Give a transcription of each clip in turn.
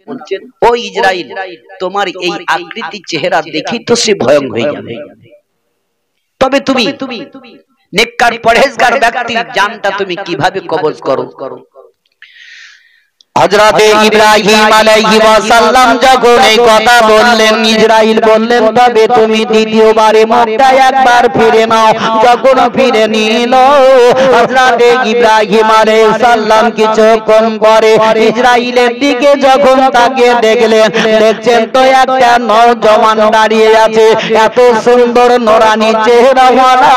বলছেন ও ইসরাইল, তোমার এই আকৃতি চেহারা দেখি তো সে ভয়ং হয়ে যাবে, তবে তুমি নেককার পরহেজগার ব্যক্তির জানটা তুমি কিভাবে কবজ করো। হযরতে ইব্রাহিম আলাইহিস সালাম যখন এই কথা বললেন, ইসরাইল বললেন তবে তুমি দ্বিতীয়বারে মক্কা একবার ফিরে নাও। যখন ফিরে নিল হযরতে ইব্রাহিম আলাইহিস সালাম কিছুক্ষণ পরে ইসরাইলের দিকে যখন তাকিয়ে দেখলেন, দেখছেন তো একটা নওজওয়ান দাঁড়িয়ে আছে, এত সুন্দর নোরানি চেহারাওয়ালা,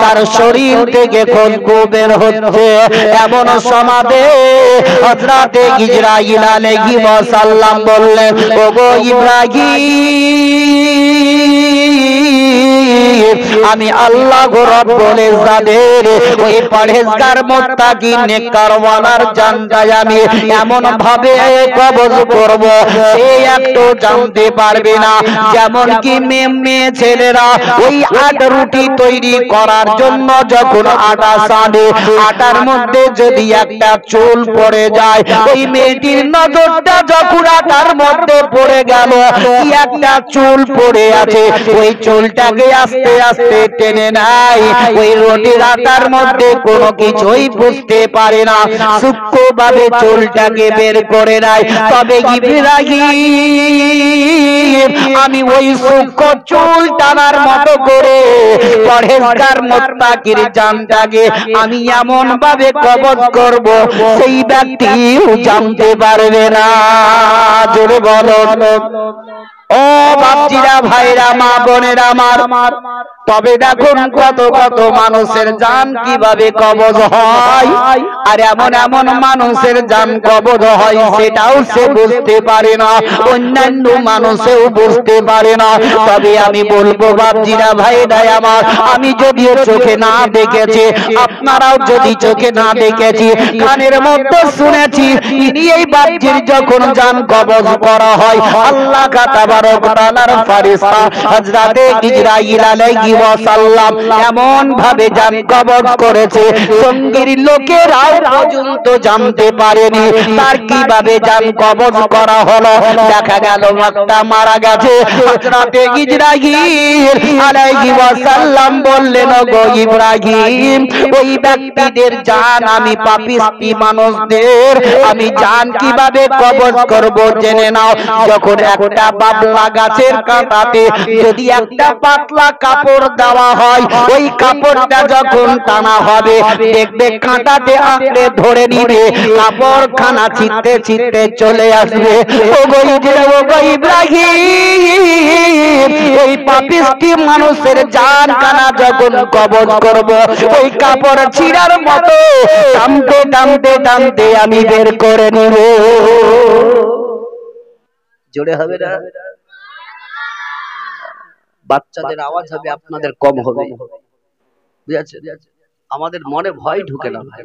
তার শরীর থেকে খুশবু বের হচ্ছে। এমন সমাদে হযরতে ইসরাইল আলাইহিস সালাম বললেন, ওগো ইব্রাহিম, আমি আল্লাহ রাব্বুল ইজ্জাতের ওই পরহেজগার মুত্তাকি নেককারওয়ালার জানটাই আমি এমন ভাবে কবজ করব সে একটু জানতে পারবে না। যেমন কি মেয়ে ছেলেরা ওই আটা রুটি তৈরি করার জন্য যখন আটা সানে, আটার মধ্যে যদি একটা চুল পড়ে যায়, ওই মেয়েটির নজরটা যখন আটার মধ্যে পড়ে গেল, কি একটা চুল পড়ে আছে, ওই চুলটাকে আস্তে আস্তে টেনে নেয়, ওই রুটির আটার মধ্যে কোনো কিছুই বুঝতে পারে না, সূক্ষ্মভাবে চুলটাকে বের করে নেয়। তবে ইব্রাহিম, আমি ওই সূক্ষ্ম চুল টানার মতো করে পরহেজগার মুত্তাকির জানটাকে আমি এমন ভাবে কবজ করব সেই ব্যক্তি জানতে পারবে না। জোরে বলো। ও বাপজিরা, ভাইরা, মা বোনেরা আমার, তবে দেখুন কত কত মানুষের জান কিভাবে কবজ হয়, আর এমন এমন মানুষের জান কবজ হয় সেটাও সে বুঝতে পারে না, অন্যান্য মানুষেও বুঝতে পারে না। তবে আমি বলবো বাপজিরা, ভাইরা আমার, আমি যদিও চোখে না দেখেছি, আপনারাও যদি চোখে না দেখেছি, কানের মধ্যে শুনেছি, ইনি এই বাপজির যখন জান কবজ করা হয়, আল্লাহ তাবারক তাআলার ফেরেশতা হযরতে ইসরাইল আলাইহিস সালাম এমন ভাবে জান কবজ করেছে, সঙ্গীর লোকেরাও পর্যন্ত জানতে পারেনি তার কিভাবে জান কবজ করা হলো। দেখা গেল একটা মারা গেছে, হযরতে ইসরাইল আলাইহিস সালাম বললেন, গো ইব্রাহিম, ওই ব্যক্তিদের জান আমি পাপিষ্টি মানুষদের আমি জান কিভাবে কবজ করব জেনে নাও। যখন একটা বাবলা গাছের কাঁটাতে যদি একটা পাতলা কাপড় দেওয়া হয়, ওই কাপড়টা যখন টানা হবে, দেখবে কাঁটাতে আঁকড়ে ধরে নিবে, কাপড় খানা ছিটতে ছিটতে চলে আসবে। ওগো ইব্রাহিম, ওই পাপিষ্টি মানুষের জান কানা যখন কবজ করব, ওই কাপড় ছিঁড়ার মতো টানতে টানতে টানতে আমি বের করে নেব। জোরে হবে না? বাচ্চাদের আওয়াজ হবে, আপনাদের কম হবে, বুঝাচ্ছে? আমাদের মনে ভয় ঢুকে না ভাই।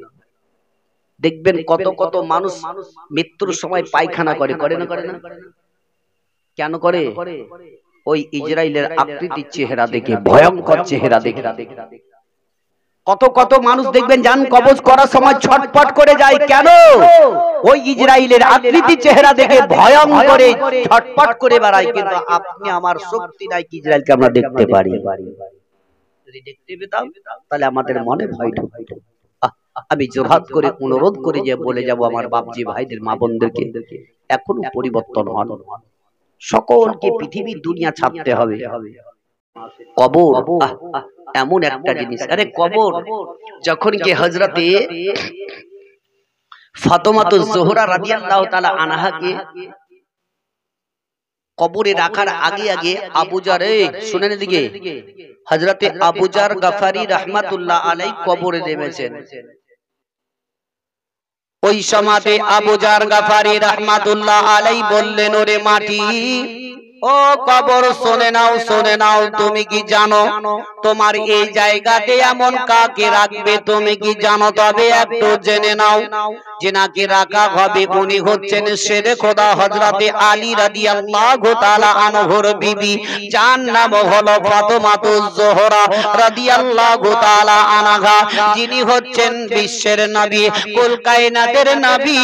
দেখবেন কত কত মানুষ মৃত্যুর সময় পায়খানা করে, করে না? করে না? কেন করে? ওই ইসরাইলের আকৃতির চেহারা দেখে, ভয়ঙ্কর চেহারা দেখে। কত কত মানুষ দেখবেন জান কবজ করার সময় ছটফট করে যায়, কেন? ওই ইসরাইলের আকৃতি চেহারা দেখে ভয়ঙ্কর ছটফট করে বেড়ায়। কিন্তু আপনি আমার শক্তি নাই কি ইসরাইলকে আমরা দেখতে পারি। যদি দেখতে পেতাম তাহলে আমাদের মনে ভয় ঢুকতো। আমি জোরহাত করে অনুরোধ করে যে বলে যাব আমার বাপজি ভাইদের, মা বোনদেরকে, এখনো পরিবর্তন হন, সকলকে পৃথিবীর দুনিয়া ছাড়তে হবে। কবর এমন একটা জিনিস, আরে কবর যখন কি হযরতে ফাতেমাতুজ জোহরা রাদিয়াল্লাহু তাআলা আনহাকে কবরে রাখার আগে আগে আবু জার, শুনেন এদিকে, হযরতে আবু জার গাফারি রাহমাতুল্লাহ আলাইহি কবরে নেমেছেন। ওই সময়তে আবু জার গাফারি রাহমাতুল্লাহ আলাইহি বললেন, ওরে মাটি, ও কবর শুনে নাও, তুমি কি জানো তোমার এই জায়গাতে এমন কাকে রাখবে তুমি কি জানো? তবে একটু জেনে নাও, যেনাকে রাখা হবে উনি হচ্ছেন শেরে খোদা হযরতে আলী রাদিয়াল্লাহু তাআলা আনহুর বিবি, যার নাম হলো ফাতেমাতুজ জোহরা রাদিয়াল্লাহু তাআলা আনহা, যিনি হচ্ছেন বিশ্বের নবী, কুল কায়নাতের নবী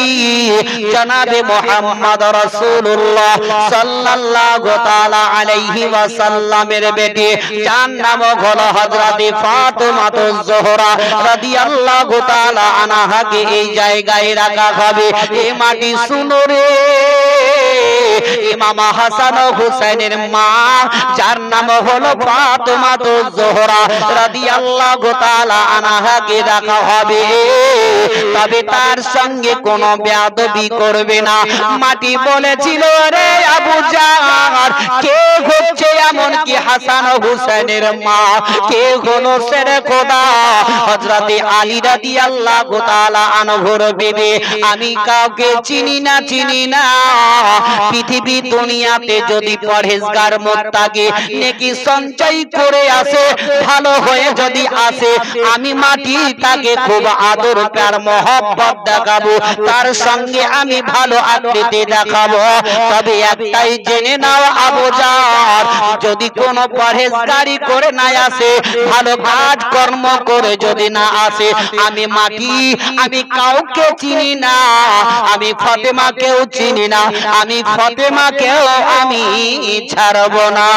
জনাবে মুহাম্মদ রাসূলুল্লাহ সাল্লাল্লাহু তাআলা আলাইহি ওয়াসাল্লামের বেটি, যার নাম হলো হযরতে ফাতেমাতুজ জোহরা রাদিয়াল্লাহু তাআলা আনহাকে এই জায়গায় রাখা হবে। এই মাটি শুনো রে, ইমাম হাসান ও হুসাইনের মা, যার নাম হলো ফাতেমাতুজ জোহরা রাদিয়াল্লাহু তাআলা আনহাকে রাখা হবে। তবে তার সঙ্গে কোনো বেয়াদবি করবে না। মাটি বলেছিল, রে আবু জাহল, কে হচ্ছে এমন কি হাসান ও হুসাইনের মা? কে হলো শেরে খোদা হযরতে আলী রাদিয়াল্লাহু তাআলা আনহুর বিবি? আমি কাউকে চিনি না। পৃথিবী দুনিয়াতে যদি পরহেজগার মুত্তাকি নেকি সঞ্চয় করে আসে, ভালো হয়ে যদি আসে, আমি মাটি তাকে খুব আদর প্যার মহব্বত দেখাবো, তার সঙ্গে আমি ভালো আকৃতি দেখাবো। তবে একটাই জেনে নাও আবু জাহল, যদি কোনো পরহেজগারি করে না আসে, ভালো কাজ কর্ম করে যদি না আসে, আমি মাটি, আমি কাউকে চিনি না, আমি ফাতেমাকেও চিনি না, আমি ফাতেমাকেও আমি ছাড়ব না।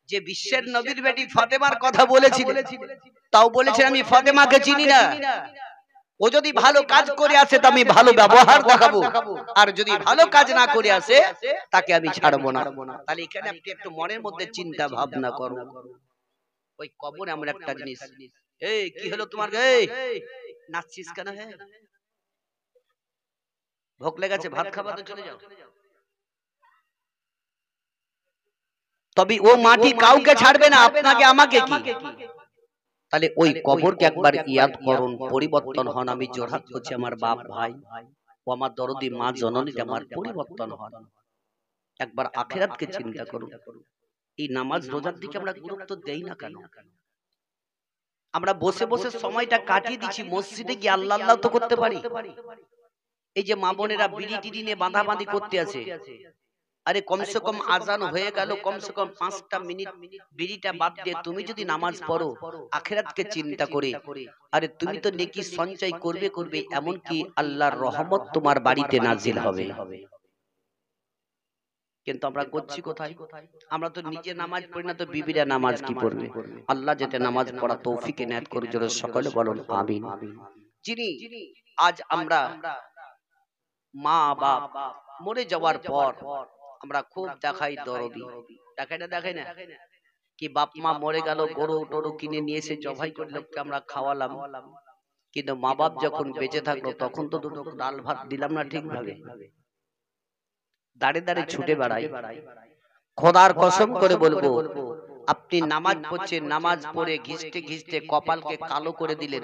যে বিশ্বের নবীর বেটি ফাতেমার কথা বলেছিল, তাও বলেছেন আমি ফাতেমাকে চিনি না। ও যদি ভালো কাজ করে আসে তো আমি ভালো ব্যবহার দেখাবো, আর যদি ভালো কাজ না করে আসে তাকে আমি ছাড়বো না। তাহলে এখানে আপনি একটু মনের মধ্যে চিন্তা ভাবনা করো। ওই কবরে আমরা একটা জিনিস, এই কি হলো তোমার, এই নাচছিস কেন? হ্যাঁ, ভোক লেগেছে, ভাত খাবা তো চলে যাও। তবে ও মাটি কাউকে ছাড়বে না, আপনাকে আমাকে কি। তাহলে ওই কবরকে একবার ইয়াদ করুন, পরিবর্তন হন। আমি জোরহাত করছি আমার বাপ ভাই ও আমার দরদি মা জননীটা আমার পরিবর্তন হন। একবার আখিরাতকে চিন্তা করুন। এই নামাজ রোজার দিকে আমরা গুরুত্ব দেই না কেন? আমরা বসে বসে সময়টা কাটিয়ে দিচ্ছি, মসজিদে গিয়ে আল্লাহ আল্লাহ তো করতে পারি। এই যে মা বোনেরা বিড়ি টিড়ি নিয়ে বাঁধাবাঁধি করতে আছে, আরে কমসে কম আজান হয়ে গেল, কমসে কম 5টা মিনিট বিড়িটা বাদ দিয়ে তুমি যদি নামাজ পড়ো আখিরাতকে চিন্তা করে, আরে তুমি তো নেকি সঞ্চয় করবে, এমন কি আল্লাহর রহমত তোমার বাড়িতে নাজিল হবে। কিন্তু আমরা করছি কোথায়? আমরা তো নিজে নামাজ পড়ি না, তো বিবিরা নামাজ কি পড়বে? আল্লাহ যাতে নামাজ পড়া তৌফিক এনায়েত করে, জোরে সকলে বলুন আমিন। যিনি আজ আমরা মা বাপ মরে যাওয়ার পর আমরা খুব দেখাই দরদি, দেখাই না কি বাপ মা মরে গেল, গরু টরু কিনে নিয়ে এসে জবাই করে লোককে আমরা খাওয়ালাম, কিন্তু মা বাপ যখন বেঁচে থাকলো তখন তো দুটো ডাল ভাত দিলাম না ঠিকভাবে, দাঁড়ে দাঁড়ে ছুটে বেড়াই। খোদার কসম করে বলবো, আপনি নামাজ পড়ছেন, নামাজ পড়ে ঘিসতে ঘিসতে কপালকে কালো করে দিলেন,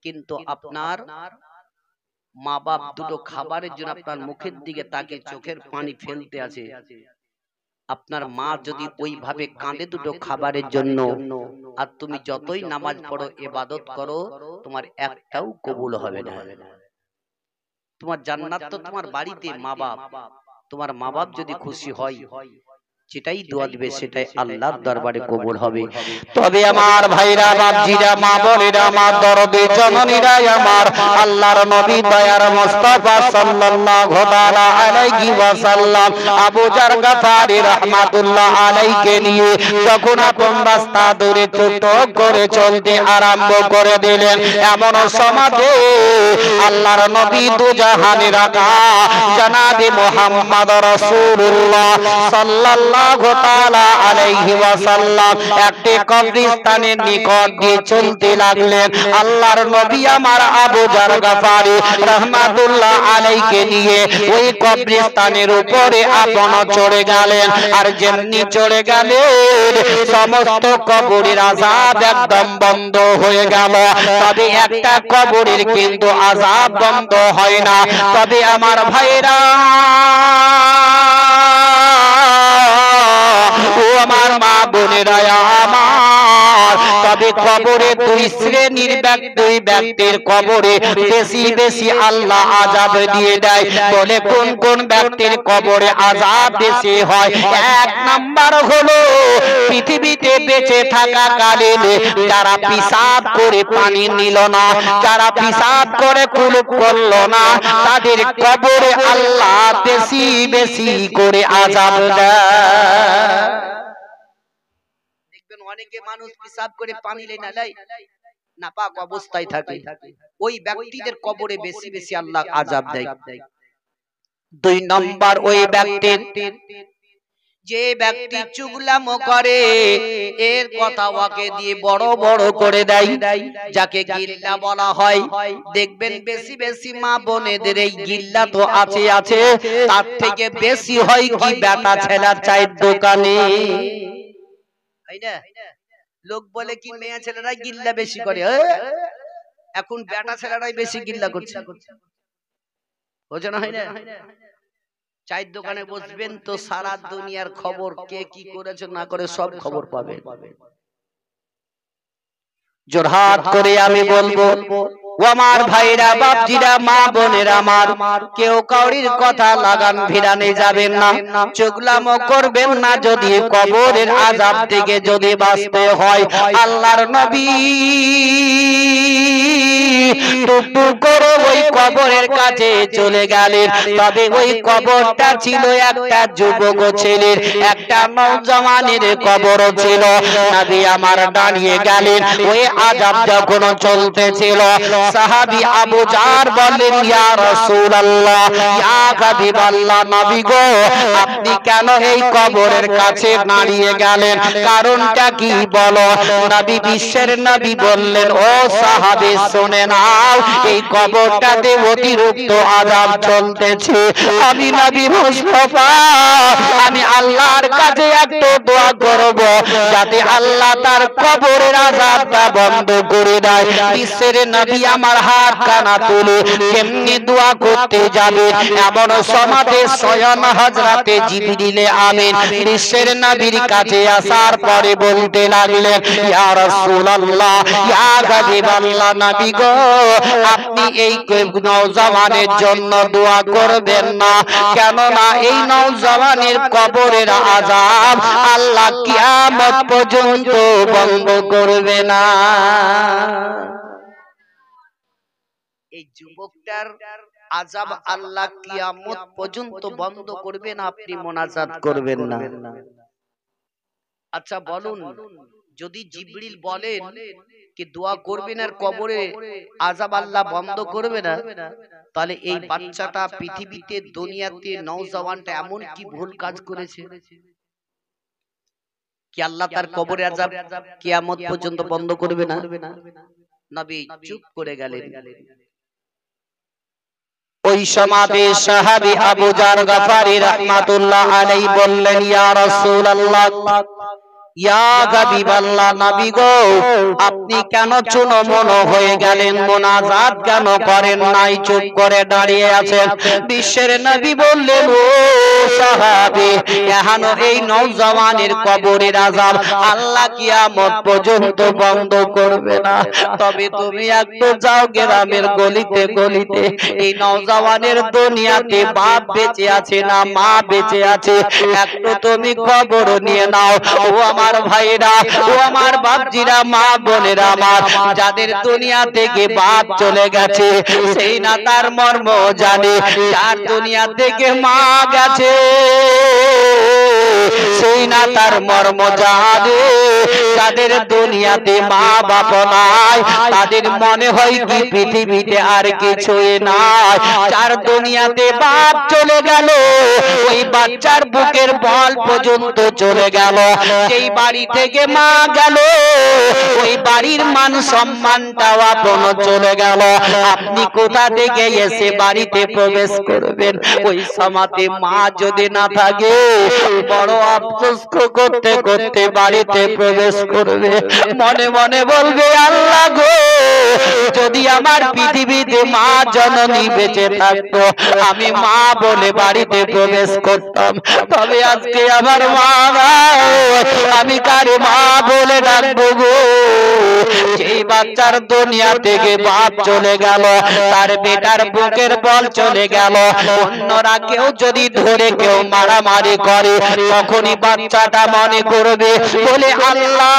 কিন্তু আপনার মা বাপ দুটো খাবারের জন্য আপনার মুখের দিকে তাকে চোখের পানি ফেলতে আছে। আপনার মা যদি ওইভাবে কাঁদে দুটো খাবারের জন্য, আর তুমি যতই নামাজ পড়ো ইবাদত করো, তোমার একটাও কবুল হবে না। তোমার জান্নাত তো তোমার বাড়িতে, মা বাপ, তোমার মা বাপ যদি খুশি হয় যেটাই দোয়া দিবে সেটাই আল্লাহর দরবারে কবুল হবে। তবে আমার ভাইরা, বাপজিরা, মা বোনেরা, আমার দরদি জননীরা, আমার আল্লাহর নবী দয়ার মুস্তাফা সাল্লাল্লাহু তাআলা আলাইহি ওয়াসাল্লাম আবু জার গফারি রাহমাতুল্লাহ আলাইকে নিয়ে যখন আপন রাস্তা ধরে ছোট করে চলতে আরম্ভ করে দিলেন, এমন সমাজে আল্লাহর নবী দুজাহানের আকা জনাবে মুহাম্মদ রাসূলুল্লাহ সাল্লাল্লাহু সাল্লাল্লাহু তাআলা আলাইহি ওয়াসাল্লাম একটি কবরস্থানের নিকট দিয়ে চলতে লাগলেন। আল্লাহর নবী আমার আবু যার গফারি রাহমাতুল্লাহ আলাইহি নিয়ে ওই কবরস্থানের উপরে আপন চড়ে গেলেন। আর যেমনি চড়ে গেলেন সমস্ত কবরের আযাব একদম বন্ধ হয়ে গেল। তবে একটা কবরের কিন্তু আযাব বন্ধ হয় না। তবে আমার ভাইরা ও আমার মা বোনেরা আমার, তবে কবরে দুই শ্রেণীর দুই ব্যক্তির কবরে বেশি বেশি আল্লাহ আযাব দিয়ে দেয়। বলে কোন কোন ব্যক্তির কবরে আযাব বেশি হয়? এক নাম্বার হলো পৃথিবীতে বেঁচে থাকা কালে যারা পিশাব করে পানি নিল না, যারা পিশাব করে কুলুপ করলো না, তাদের কবরে আল্লাহ বেশি বেশি করে আযাব দেয়। দেখবেন অনেকে মানুষ পিশাব করে পানি লেনা লাই নাপাক অবস্থায় থাকে, ওই ব্যক্তিদের কবরে বেশি বেশি আল্লাহ আযাব দেয়। দুই নম্বর ওই ব্যক্তির যে ব্যক্তি চুগলামো করে, এর কথা ওকে দিয়ে বড় বড় করে দেয়, যাকে গিল্লা বলা হয়। দেখবেন বেশি বেশি মা বোনেদের এই গিল্লা তো আছে আছে, তার থেকে বেশি হয় কি বেটা ছেলের চায়ের দোকানে, তাই না? লোক বলে কি মেয়ে ছেলেরাই গিল্লা বেশি করে, এখন বেটা ছেলেরাই বেশি গিল্লা করছে, বোঝো না? হয় না? চায়ের দোকানে বসবেন তো সারা দুনিয়ার খবর, কে কি করেছে না করে সব খবর পাবে। জোরহাত করে আমি বলবো ও আমার ভাইরা বাপজিরা মা বোনেরা আমার, কেউ কাউরির কথা লাগান ভিড়ানে যাবেন না, চুগলামো করবেন না। যদি কবরের আযাব থেকে যদি বাঁচতে হয়, আল্লাহর নবী টুকটু করে ওই কবরের কাছে চলে গেলেন। তবে ওই কবরটা ছিল একটা যুবক ছেলের, একটা নওজওয়ানের কবর ছিল। নবী আমার দাঁড়িয়ে গেলেন। ওই আযাব যখন চলতেছিল, সাহাবী আবু জার বললেন, ইয়া রাসূলুল্লাহ, ইয়া হাবিবাল্লাহ, নবী গো আপনি কেন এই কবরের কাছে দাঁড়িয়ে গেলেন? কারণটা কি বলো? নবী বিশ্বের নবী বললেন, ও সাহাবী শুনে নাও, এই কবরটাতে অতিরিক্ত আযাব চলতেছে। আমি নবী মুস্তাফা, আমি আল্লাহর কাছে একটু দোয়া করব যাতে আল্লাহ তার কবরের আযাবটা বন্ধ করে দেয়। বিশ্বের নবী আমার হাত কানা তুলে কেমনি দোয়া করতে যাবে, এমন সমাজে স্বয়ং হযরতে জিবরিল আমিন বিশ্বের নবীর কাছে আসার পরে বলতে লাগলেন, ইয়া রাসূলুল্লাহ, ইয়া হাবিবাল্লাহ, নবী গো আপনি এই নওজওয়ানের জন্য দোয়া করবেন না, কেননা এই নওজওয়ানের কবরের আযাব আল্লাহ কিয়ামত পর্যন্ত বন্ধ করবে না। এই যুবকটার আযাব আল্লাহ কিয়ামত পর্যন্ত বন্ধ করবে না, আপনি মুনাজাত করবেন না। আচ্ছা বলুন, যদি জিবরিল বলেন কি দোয়া করবেন আর কবরে আযাব আল্লাহ বন্ধ করবে না, তাহলে এই বাচ্চাটা পৃথিবীতে দুনিয়াতে নওজওয়ানটা এমন কি ভুল কাজ করেছে কি আল্লাহ তার কবরে আযাব কিয়ামত পর্যন্ত বন্ধ করবে না? নবী চুপ করে গেলেন। ওই সমাজে সাহাবী আবু জার গফারি রাহমাতুল্লাহ আলাইহি বললেন, ইয়া রাসূলুল্লাহ, ইয়া হাবিবাল্লাহ, নবী গো আপনি কেন চুনমন হয়ে গেলেন? মুনাজাত কেন করেন নাই? চুপ করে দাঁড়িয়ে আছেন। বিশ্বের নবী বললেন, ও সাহাবী, এখনো এই নওজওয়ানের কবরের আযাব আল্লাহ কিয়ামত পর্যন্ত বন্ধ করবে না। তবে তুমি একটু যাও গ্রামের গলিতে গলিতে, এই নওজওয়ানের দুনিয়াতে বাপ বেঁচে আছে না মা বেঁচে আছে, একটু তুমি খবর নিয়ে নাও। ও আমার ভাইরা, ও আমার বাপজিরা, মা বোনেরা আমার, যাদের দুনিয়া থেকে বাপ চলে গেছে সেই না তার মর্ম জানে, যার দুনিয়া থেকে মা গেছে সেই না তার মর্ম জানে। যাদের দুনিয়াতে মা বাপ নাই তাদের মনে হয় কি পৃথিবীতে আর কিছুই নাই। যার দুনিয়াতে বাপ চলে গেল ওই বাচ্চার বুকের বল পর্যন্ত চলে গেল। যেই বাড়ি থেকে মা গেল ওই বাড়ির মান সম্মানটাও আপন চলে গেল। আপনি কোথা থেকে এসে বাড়িতে প্রবেশ করবেন? ওই সমাতে মা যদি না থাকে বড় আফসোস করতে করতে বাড়িতে প্রবেশ করবে। মনে মনে বলবে, আল্লাহ গো, যদি আমার পৃথিবীতে মা জননী বেঁচে থাকতো আমি মা বলে বাড়িতে প্রবেশ করতাম। তবে আজকে আমার মা নাই, আমি কারে মা বলে ডাকবো গো? যেই বাচ্চার দুনিয়া থেকে বাপ চলে গেল, তার বেটার বুকের বল চলে গেল, অন্যরা কেউ যদি ধরে কেউ মারামারি করে তখনই বাচ্চাটা মনে করবে বলে, আল্লাহ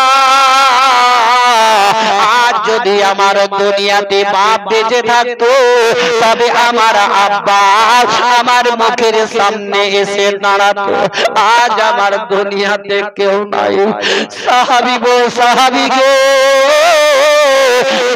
আজ যদি আমার দুনিয়াতে বাপ বেঁচে থাকতো তবে আমার আব্বা আমার মুখের সামনে এসে দাঁড়াতো। আজ আমার দুনিয়াতে কেউ নাই। সাহাবী গো, সাহাবী গো,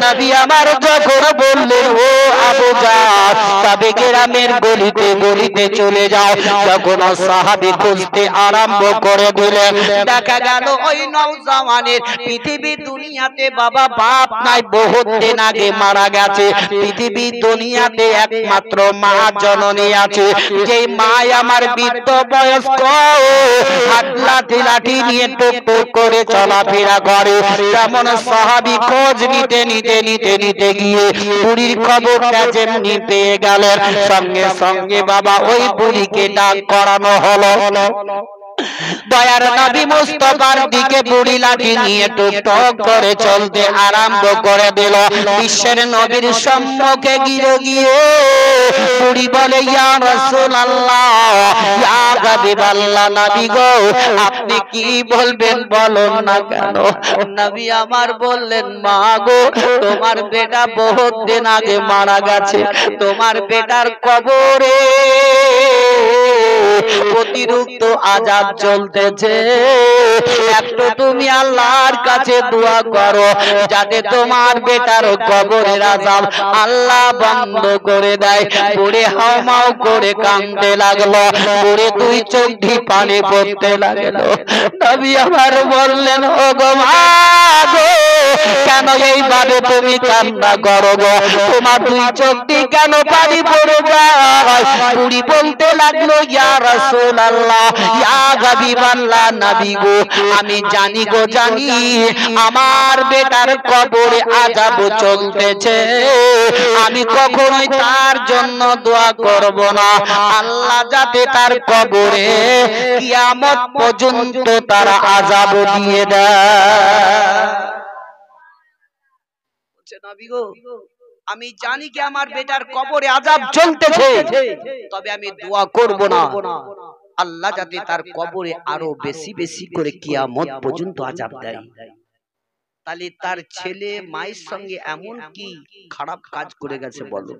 নবী আমার যখন বললেন ও আবু জাহল তবে গ্রামের গলিতে গলিতে চলে যাও, যখন সাহাবী খুঁজতে আরম্ভ করে দিলেন দেখা গেল ওই নওজওয়ানের পৃথিবী দুনিয়াতে বাবা বাপ নাই, বহুত দিন আগে মারা গেছে। পৃথিবী দুনিয়াতে একমাত্র মা জননী আছে, যেই মা আমার বৃদ্ধ বয়স্ক হাত লাঠি লাঠি নিয়ে টুক টুক করে চলাফেরা করে। তেমন সাহাবী খোঁজ নিতে নিতে নিতে নিতে গিয়ে বুড়ির খবরটা যেমনি পেয়ে গেলেন, সঙ্গে সঙ্গে বাবা ওই বুড়িকে ডাক করানো হলো। দয়ার নবী মুস্তাফার দিকে বুড়ি লাঠি নিয়ে টুকটক করে চলতে আরম্ভ করে দিল। বিশ্বের নবীর সম্মুখে গিয়ে গিয়ে বুড়ি বলে, ইয়া রাসূলুল্লাহ, ইয়া হাবিবাল্লাহ, নবী গো আপনি কি বলবেন বলুন না কেন? নবী আমার বললেন, মা গো তোমার বেটা বহুত দিন আগে মারা গেছে, তোমার বেটার কবরে অতিরিক্ত আযাব চলতেছে। একটু তুমি আল্লাহর কাছে দোয়া করো যাতে তোমার বেটার কবরের আযাব আল্লাহ বন্ধ করে দেয়। বুড়ি হাউমাউ করে কাঁদতে লাগলো, বুড়ি দুই চোখ দিয়ে পানি পড়তে লাগলো। নবী আমার বললেন, ও গো মা গো, কেন এইভাবে তুমি কান্না করো গো? তোমার দুই চোখ দিয়ে কেন পানি পড়ে যায়? বুড়ি বলতে লাগলো, ইয়া রাসূলুল্লাহ, ইয়া হাবিবাল্লাহ, নবী গো আমি জানি গো জানি আমার বেটার কবরে আযাব চলতেছে, আমি কখনোই তার জন্য দোয়া করব না, আল্লাহ যাতে তার কবরে কিয়ামত পর্যন্ত তার আযাব দিয়ে দেয়। নবী গো আমি জানি কি আমার বেটার কবরে আযাব চলতেছে, তবে আমি দোয়া করব না আল্লাহ যাতে তার কবরে আরো বেশি বেশি করে কিয়ামত পর্যন্ত আযাব দেয়। তাহলে তার ছেলে মায়ের সঙ্গে এমন কি খারাপ কাজ করে গেছে বলো,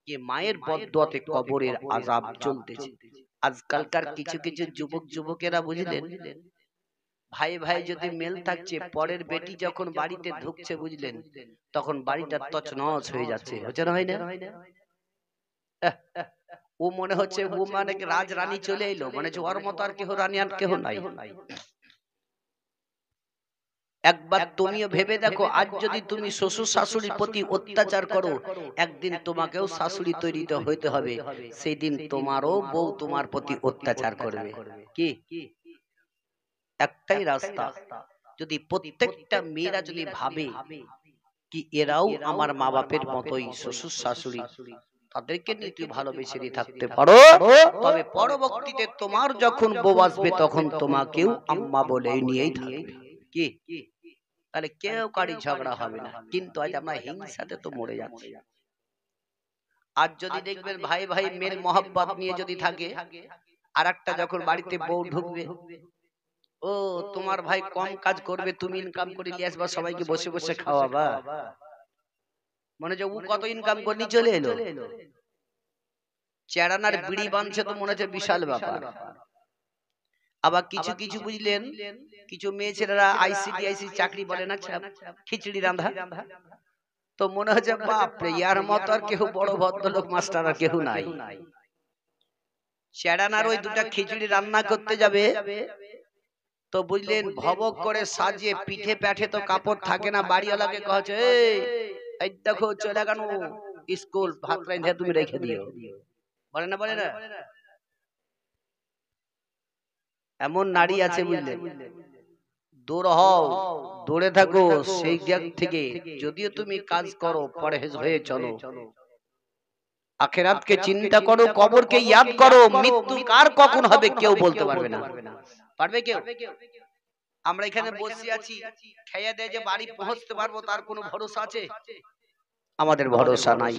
যে মায়ের বদদোয়াতে কবরের আযাব চলতেছে। আজকালকার কিছু কিছু যুবক যুবকেরা বুঝলেন, ভাই ভাই যদি মেল থাকছে, পরের বেটি যখন বাড়িতে ঢুকছে বুঝলেন, তখন বাড়িটা তছনছ হয়ে যাচ্ছে, হচ্ছে না হয় না? ও মনে হচ্ছে ও মানে রাজ রানী চলে এলো, মানে ওর মতো আর কেহ রানী আর কেহ নাই। একবার তুমিও ভেবে দেখো, আজ যদি তুমি শ্বশুর শাশুড়ির প্রতি অত্যাচার করো, একদিন তোমাকেও শাশুড়ি তৈরি হইতে হবে, সেই দিন তোমারও বউ তোমার প্রতি অত্যাচার করবে। কি একটাই রাস্তা, যদি প্রত্যেকটা মেয়েরা যদি ভাবে কি এরাও আমার মা বাপের মতোই শ্বশুর শাশুড়ি, তাদেরকে নিয়ে তুই ভালোবেসে থাকতে পারো, তবে পরবর্তীতে তোমার যখন বউ আসবে তখন তোমাকেও আম্মা বলে নিয়েই থাকবে। কি তাহলে কেউ কারি ঝগড়া হবে না। কিন্তু আজ আমরা হিংসাতে তো মরে যাচ্ছি। আজ যদি দেখবেন ভাই ভাই মেল মোহাব্বত নিয়ে যদি থাকে, আর একটা যখন বাড়িতে বউ ঢুকবে, ও তোমার ভাই কম কাজ করবে, তুমি ইনকাম করে নিয়ে আসবা, সবাইকে বসে বসে খাওয়াবা, মনে হচ্ছে ও কত ইনকাম করে চলে এলো। চেরানার বিড়ি বাঁধছে তো মনে হচ্ছে বিশাল ব্যাপার। আবার কিছু কিছু বুঝলেন কিছু মেয়ে ছেলেরা আইসিডিআইসি চাকরি বলে না, খিচুড়ি রান্ধা, তো মনে হচ্ছে বাপরে ইয়ার মতো আর কেউ বড় ভদ্রলোক মাস্টার আর কেউ নাই। চেড়ানার ওই দুটা খিচুড়ি রান্না করতে যাবে, তো বুঝলেন ভবক করে সাজিয়ে পিঠে প্যাঠে তো কাপড় থাকে না, বাড়িওয়ালাকে কহছে এই দেখো চলে গেল স্কুল, ভাত রাঁধে তুমি রেখে দিও, বলে না বলে না। এমন নারী আছে বুঝলেন, দূর হও, দূরে থাকো সেই জায়গা থেকে, যদিও তুমি কাজ করো পরহেজ হয়ে চলো, আখিরাতকে চিন্তা করো, কবরকে ইয়াদ করো, মৃত্যু কার কখন হবে কেউ বলতে পারবে না। পারবে কেউ? আমরা এখানে বসে আছি, খেয়ে দিয়ে যে বাড়ি পৌঁছতে পারবো তার কোনো ভরসা আছে? আমাদের ভরসা নাই।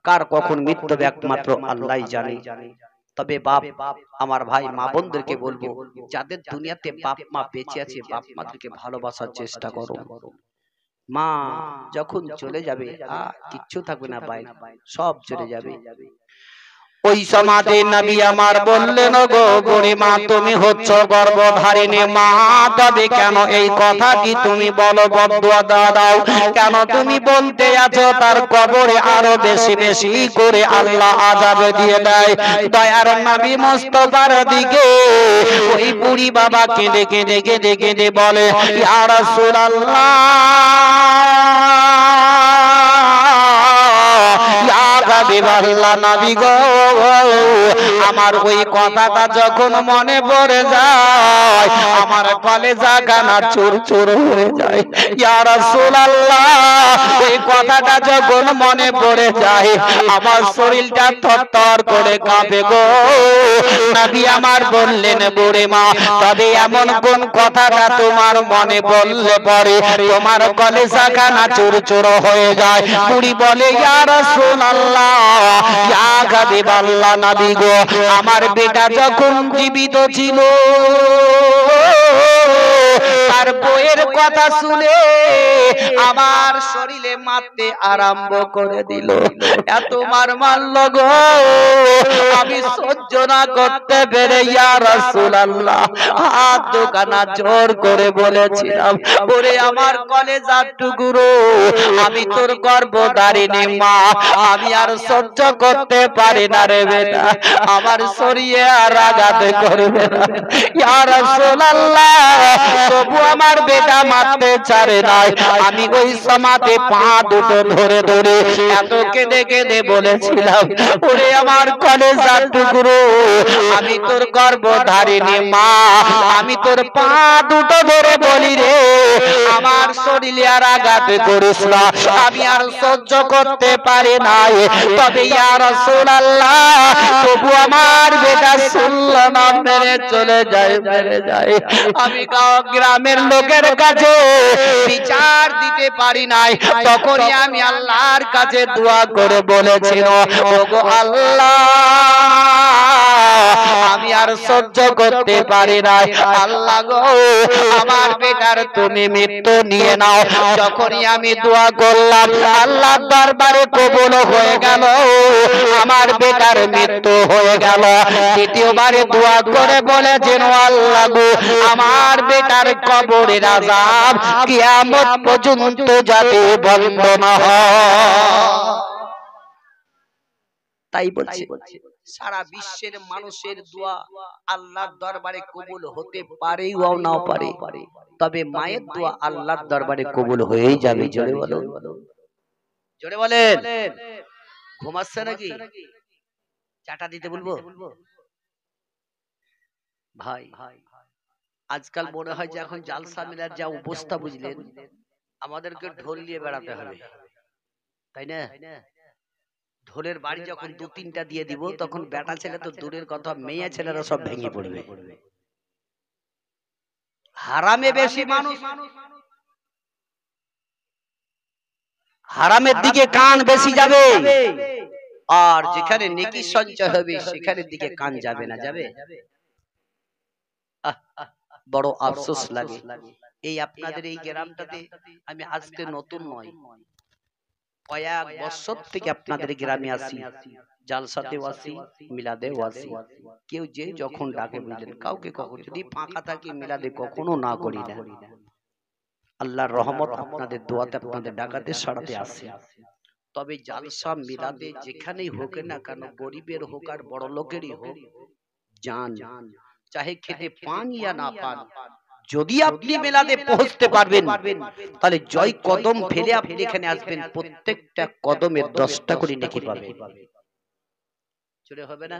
কার কখন মৃত্যু হবে একমাত্র আল্লাহই জানে। তবে বাপ, আমার ভাই মা বোনদেরকে বলবো, যাদের দুনিয়াতে বাপ মা বেঁচে আছে, বাপ মাদেরকে ভালোবাসার চেষ্টা করো। মা যখন চলে যাবে কিচ্ছু থাকবে না, ভাই সব চলে যাবে। ওই সমাজে নবী আমার বললেন, গো বুড়িমা তুমি হচ্ছ গর্ভধারিণী মা, তবে কেন এই কথাটি তুমি বলো, বদদুয়া দাও কেন তুমি বলতে আছো তার কবরে আরো বেশি বেশি করে আল্লাহ আযাব দিয়ে দেয়। দয়ার নবী মুস্তাফার দিকে ওই বুড়ি বাবা কেঁদে কেঁদে কেঁদে কেঁদে বলে, ইয়া রাসূলুল্লাহ, নবী গো, আমার ওই কথাটা যখন মনে পড়ে যায় আমার কলেজা গানা চুর চুর হয়ে যায়। ইয়া রাসূলুল্লাহ, ওই কথাটা যখন মনে পড়ে যায় আমার শরীরটা থরথর করে কাঁপে গো। নবী আমার বললেন, বুড়ি মা তবে এমন কোন কথাটা তোমার মনে পড়লে পরে তোমার কলেজা গানা চুর চুর হয়ে যায়? বুড়ি বলে, ইয়া রাসূলুল্লাহ, ইয়া হাবিবাল্লাহ, নবী গো, আমার বেটা যখন জীবিত ছিল তার বইয়ের কথা শুনে আমার শরীরে মারতে আরম্ভ করে দিল, এত মার মারল গো, আমি সহ্য না করতে পেরে ইয়া রাসূলুল্লাহ হাত দুখানা জোর করে বলেছিলাম, ওরে আমার কলেজার টুকরো, আমি তোর গর্ভধারিণী মা, আমি আর সহ্য করতে পারি না রে বেটা, আমার শরীরে আর আঘাত করবে না। ইয়া রাসূলুল্লাহ, তবু আমার বেটা মারতে ছাড়ে নাই। আমি ওই সমাতে পা দুটো ধরে ধরে এত কেঁদে কেঁদে বলেছিলাম, ওরে আমার কলেজার টুকরো, আমি তোর গর্ভধারিণী মা, আমি তোর পা দুটো ধরে বলি রে, আমার শরীরে আর আঘাত করিস না, আমি আর সহ্য করতে পারি নাই। তবে ইয়া রাসূলুল্লাহ, তবু আমার বেটা শুনল না, মেরে চলে যায়, মেরে যায়। আমি গ্রামের লোকের কাছে বিচার দিতে পারি নাই, তখনই আমি আল্লাহর কাছে দোয়া করে বলেছিল, ওগো আল্লাহ, আমি আর সহ্য করতে পারি নাই, আল্লাহ গো, আমার বেটার তুমি মৃত্যু নিয়ে নাও। যখনই আমি দোয়া করলাম আল্লাহর দরবারে কবুল হয়ে গেল, আমার বেটার মৃত্যু হয়ে গেল। দ্বিতীয়বারে দোয়া করে বলেছেন, আল্লাহ গো, আমার বেটার কবরের আযাব কিয়ামত পর্যন্ত যাতে বন্ধ না হয়। তাই বলছে সারা বিশ্বের মানুষের দোয়া আল্লাহর দরবারে কবুল হতে পারে ও নাও পারে, তবে মায়ের দোয়া আল্লাহর দরবারে কবুল হয়েই যাবে। জোরে বলো, জোরে বলেন। ঘুমাচ্ছে নাকি? চাটা দিতে বলবো? ভাই আজকাল মনে হয় যে এখন জালসা মিলার যা অবস্থা বুঝলেন, আমাদেরকে ঢোল নিয়ে বেড়াতে হবে, তাই না? ঢোলের বাড়ি যখন দু তিনটা দিয়ে দিব, তখন বেটা ছেলে তো দূরের কথা, মেয়ে ছেলেরা সব ভেঙে পড়বে। হারামে বেশি মানুষ, হারামের দিকে কান বেশি যাবে, আর যেখানে নেকি সঞ্চয় হবে সেখানের দিকে কান যাবে না। যাবে? বড় আফসোস লাগে। এই আপনাদের এই গ্রামটাতে আমি আজকে নতুন নয়, কয়েক বছর থেকে আপনাদের গ্রামে আসি, জালসাতেও আসি, মিলাদেও আসি। কেউ যে যখন ডাকে বুঝলেন, কাউকে কখন যদি ফাঁকা থাকে মিলাদে কখনো না করি না। আল্লাহর রহমত আপনাদের দোয়াতে আপনাদের ডাকাতে সাড়াতে আসে। তবে জালসা মিলাদে যেখানেই হোক না কেন, গরিবের হোক আর বড় লোকেরই হোক, যান, চাহে খেতে পান ইয়া না পান, যদি আপনি মেলাদে পৌঁছতে পারবেন তাহলে জয় কদম ফেলে আপনি এখানে আসবেন, প্রত্যেকটা কদমে 10টা করে নেকি পাবেন। চলে হবে না?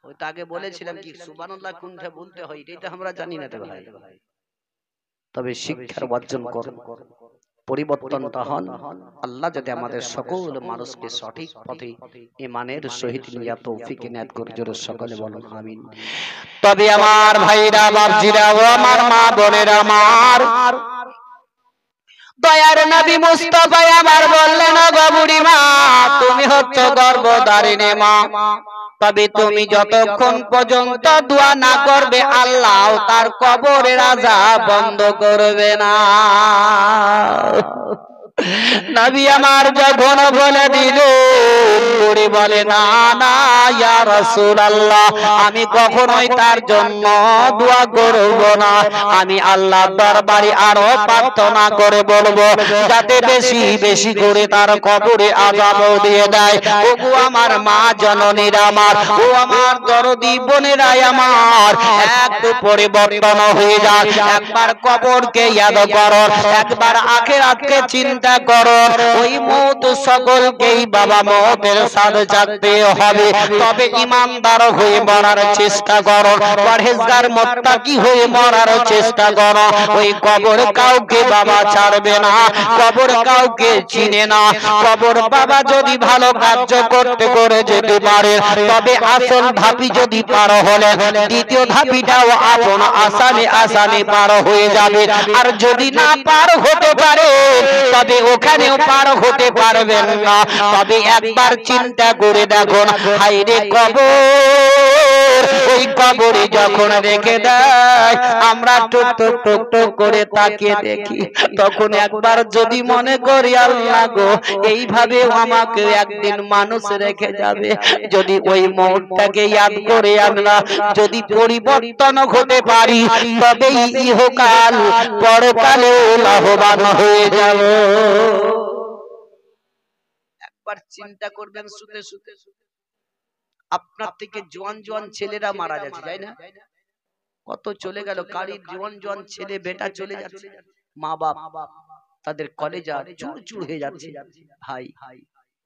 ওই তো আগে বলেছিলাম কি সুবহানাল্লাহ কোনটা বলতে হয় এটাই তো আমরা জানি না তো ভাই। তবে শিক্ষার অর্জন করুন, পরিবর্তনটা হন। আল্লাহ যাতে আমাদের সকল মানুষকে সঠিক পথে ঈমানের সহিত নিয়ে তৌফিক ইনায়াত করে, জোরে সকলে বলুন আমিন। তবে আমার ভাইরা বাপজিরা ও আমার মা বোনেরা, আমার দয়ার নবী মুস্তাফা আমার বললেন, গো বুড়ি মা তুমি হচ্ছে গর্ভধারিণী মা, তবে তুমি যতক্ষণ পর্যন্ত দোয়া না করবে আল্লাহ তার কবরের আযাব বন্ধ করবে না। নবী আমার যখন বলে দিল, বুড়ি বলে না না ইয়া রাসূলুল্লাহ, আমি কখনোই তার জন্য দোয়া করব না, আমি আল্লাহর দরবারে আরো প্রার্থনা করে বলবো যাতে বেশি বেশি করে তার কবরে আযাব দিয়ে দেয়। ওগো আমার মা জননীরা আমার, ও আমার দরদি বোনেরা আমার, একটু পরিবর্তন হয়ে যায়, একবার কবরকে ইয়াদ করো, একবার আখিরাতকে চিন্তা করো। ওই মওত সকলকেই বাবা মওতের সাথে থাকতে হবে, তবে ঈমানদার হয়ে মরার চেষ্টা করো, পরহেজগার মুত্তাকি হয়ে মরার চেষ্টা করো। ওই কবর কাউকে বাবা ছাড়বে না, কবর কাউকে চিনে না। কবর বাবা যদি ভালো কার্য করতে করে যেতে পারে, তবে আসল ধাপি যদি পার হলে দ্বিতীয় ধাপিটাও আপন আসানে আসানে পার হয়ে যাবে। আর যদি না পার হতে পারে তবে ওখানেও পার হতে পারবেন না। তবে একবার চিন্তা করে দেখুন, হায়রে কবর, ওই কবরে যখন রেখে দেয় আমরা টুক টুক টুক টুক করে তাকিয়ে দেখি, তখন একবার যদি মনে করি আল্লাহ গো এইভাবে আমাকে একদিন মানুষ রেখে যাবে, যদি ওই মওতটাকে ইয়াদ করে আমরা যদি পরিবর্তন হতে পারি, তবে ইহকাল পরকালে লাভবান হয়ে যাব। একবার চিন্তা করবেন, শুতে শুতে আপনার থেকে জোয়ান জোয়ান ছেলেরা মারা যাচ্ছে, তাই না? কত চলে গেল, কারির জোয়ান জোয়ান ছেলে বেটা চলে যাচ্ছে, মা বাপ তাদের কলেজা চুর চুর হয়ে যাচ্ছে। ভাই,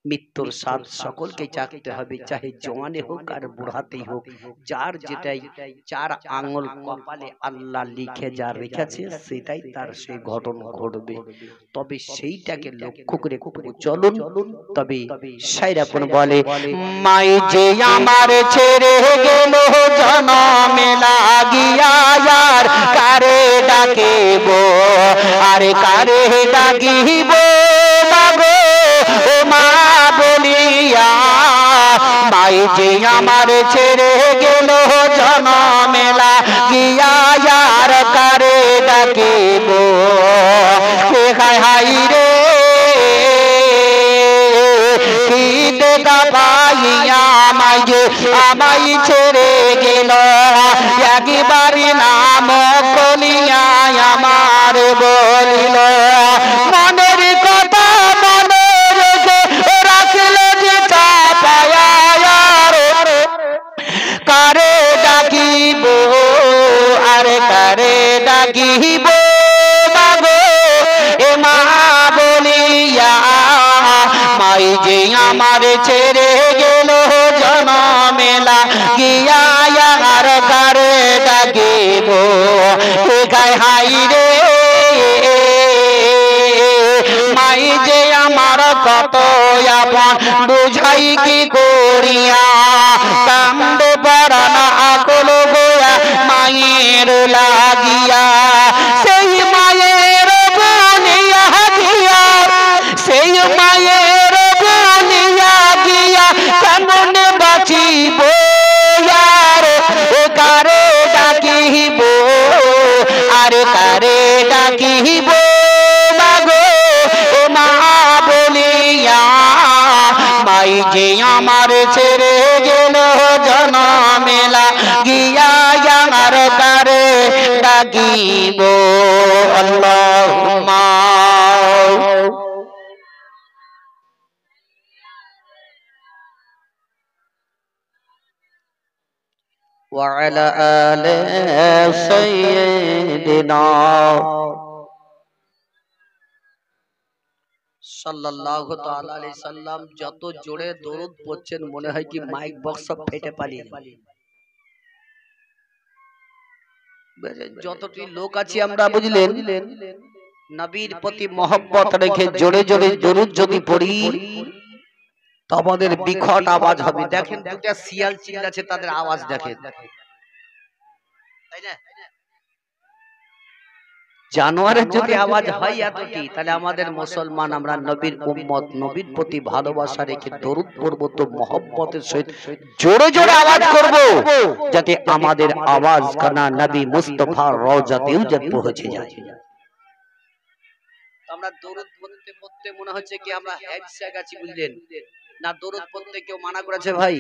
মৃত্যুর স্বাদ সকলকে চাকতে হবে, চাহে জওয়ানে হোক আর বুড়াতেই হোক। যার যেটাই 4 আঙ্গুল কপালে আল্লাহ লিখে যা রেখেছে সেটাই তার সেই ঘটনা ঘটবে। তবে সেইটাকে লক্ষ্য করে চলুন। তবে শায়রা কোন বলে, মাই যে আমার ছেড়ে গেল জনমে লাগিয়া, আর কারে ডাকিব, আরে কারে ডাকিব মাগো ও মা বলিয়া, মাই যে আমার ছেড়ে গেল জনমে লাগিয়া, আর কারে ডাকিব, কে হাই রে কি দেখা পাইয়া আমাই ছেড়ে গেল, একবারই নাম কলিয়া আমার বলিল, মনের কথা মনে রেখে রাখল যে চাপায়া, কারে ডাকিব, আরে কারে ডাকিব মাগো এ মা বলিয়া, মাই যে আমার ছেড়ে গেল জনমে লাগিয়া, আর কারে ডাকিব, হাই রে মাই যে আমার কত আপন, বুঝাই কি করিয়া, কান্দে পরানা আকল গোয়া মায়ের লাগিয়া, সেই মায়ের বনিয়া গিয়া, সেই মায়ের বনিয়া গিয়া কেমন বাঁচিব, কারে ডাকিব, আরে কারে ডাকিব মাগো ও মা মাই যে আমার ছেড়ে গেল জনমেলা গিয়া আমার কারে ডাকিব আল্লাহুম্মা وعلى آل سيدنا সাল্লাল্লাহু তাআলা আলাইহি সাল্লাম। যত জোরে দরুদ পড়ছেন মনে হয় কি মাইক বক্স সব ফেটে পালিয়ে যাবে। যতটি লোক আছি আমরা বুঝলেন নবীর প্রতি মহব্বত রেখে জোরে জোরে দরুদ যদি পড়ি তো আমাদের বিকট আওয়াজ হবে। দেখেন দুটা শিয়াল চিল্লাচ্ছে, তাদের আওয়াজ দেখেন, তাই না? জানোয়ারের যদি আওয়াজ হয় এতটি, তাহলে আমাদের মুসলমান আমরা নবীর উম্মত, নবীর প্রতি ভালোবাসা রেখে দরুদ পড়ব তো মহব্বতের সহিত জোরে জোরে আওয়াজ করব, যাতে আমাদের আওয়াজ কানা নবী মুস্তাফার রওজাতেও যেন পৌঁছে যায়। আমরা দরুদ পড়তে পড়তে মনে হচ্ছে কি আমরা হেডসে গেছি, বুঝলেন না? দরুদ পড়তে কেউ মানা করেছে ভাই?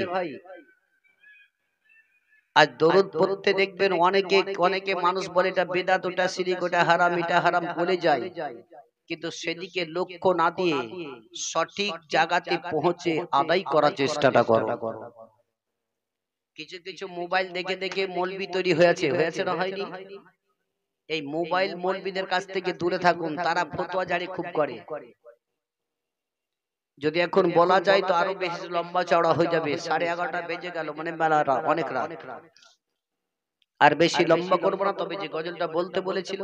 আর দরুদ পড়তে দেখবেন অনেকে মানুষ বলে এটা বেদাত, ওটা শিরক, ওটা হারাম, এটা হারাম বলে যায়, কিন্তু সেদিকে লক্ষ্য না দিয়ে সঠিক জায়গাতে পৌঁছে আদায় করার চেষ্টাটা করো। কিছু কিছু মোবাইল দেখে দেখে মৌলবি তৈরি হয়েছে না, হয়নি? এই মোবাইল মৌলবিদের কাছ থেকে দূরে থাকুন, তারা ফতোয়া জারি খুব করে। যদি এখন বলা যায় তো আরো বেশি লম্বা চওড়া হয়ে যাবে। 11:30 বেজে গেল, মানে বেলাটা অনেক রাত, আর বেশি লম্বা করবো না। তবে যে গজলটা বলতে বলেছিল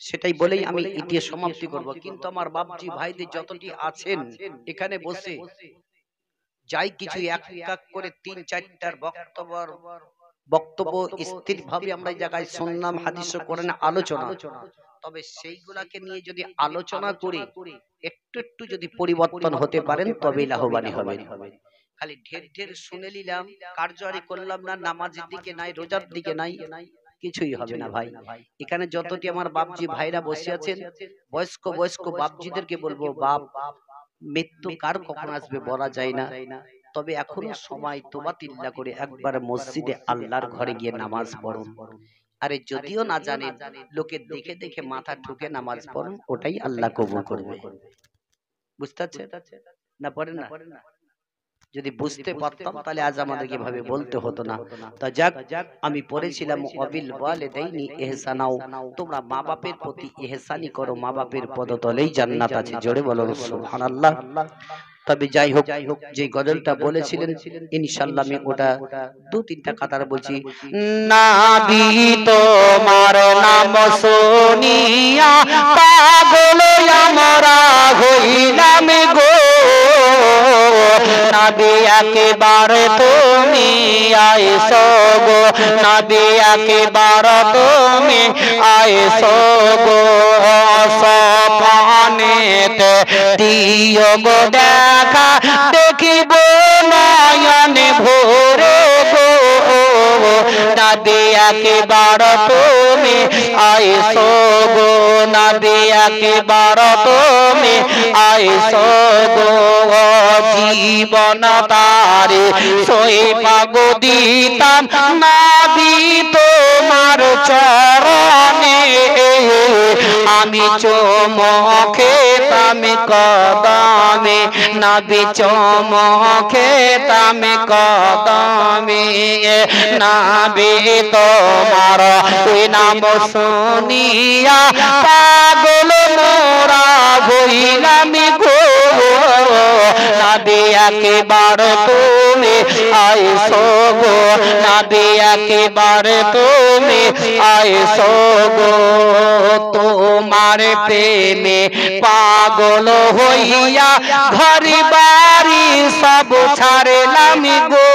সেটাই বলেই আমি ইতিহাস সমাপ্তি করব। কিন্তু আমার বাপজি ভাইদের যতটি আছেন এখানে বসে যাই কিছু এক এক করে 3-4টার বক্তব্য স্থির ভাবে আমরা এই জায়গায় শুনলাম, হাদিস করেন আলোচনা, তবে সেইগুলাকে নিয়ে যদি আলোচনা করে একটু একটু যদি পরিবর্তন হতে পারেন তবে লাভবান হবেন। খালি ঢের ঢের শুনে নিলাম, কার্যকরী করলাম না, নামাজের দিকে নাই, রোজার দিকে নাই, কিছুই হবে না ভাই। এখানে যতটি আমার বাপজি ভাইরা বসে আছেন, বয়স্ক বাপজিদেরকে বলবো, বাপ মৃত্যু কার কখন আসবে বলা যায় না, তবে এখনো সময় তোবাতিল্লা করে একবার মসজিদে আল্লাহর ঘরে গিয়ে নামাজ পড়ুন। আরে যদিও না জানেন, লোকে দেখে দেখে মাথা ঠুকে নামাজ পড়ুন, ওটাই আল্লাহ কবুল করবে। বুঝতে পারছেন না? পড়েন না? যদি বুঝতে পারতাম তাহলে আজ আমাদেরকে এভাবে বলতে হতো না। তা যাক, আমি পড়েছিলাম ওয়াবিল ওয়ালিদাইনি ইহসানাও, তোমরা মা বাপের প্রতি ইহসানি করো, মা বাপের পদতলেই জান্নাত আছে। জোরে বলো সুবহানাল্লাহ। তবে যাই হোক, যে গজলটা বলেছিলেন ইনশাআল্লাহ আমি ওটা 2-3টা কাতার বলছি। নবী তোমার নাম শুনিয়া পাগল আমরা হইলাম গো, নবী একেবারে তুমি আইসো গো, নবী একেবারে তুমি আইসো গো, সপানেতে দিও গো দেখা, দেখিব নয়নে ভোরে গো, নবী একেবারে তুমি আইসো গো, নবী একেবারে তুমি আইসো গো, জীবন তারে সই পাগো দিতাম নবী তোমার চরণে, আমি চুমুকে তামি কদমে, নবী চুমুকে তামি কদমে, নবী তোমার ওই নাম শুনিয়া পাগল মোরা হইলাম গো, নবী একেবারে তুমি আইসো গো, নবী একেবারে তুমি আইসো গো, তোমার প্রেমে পাগল হইয়া ঘর বাড়ি সব ছাড়লাম গো,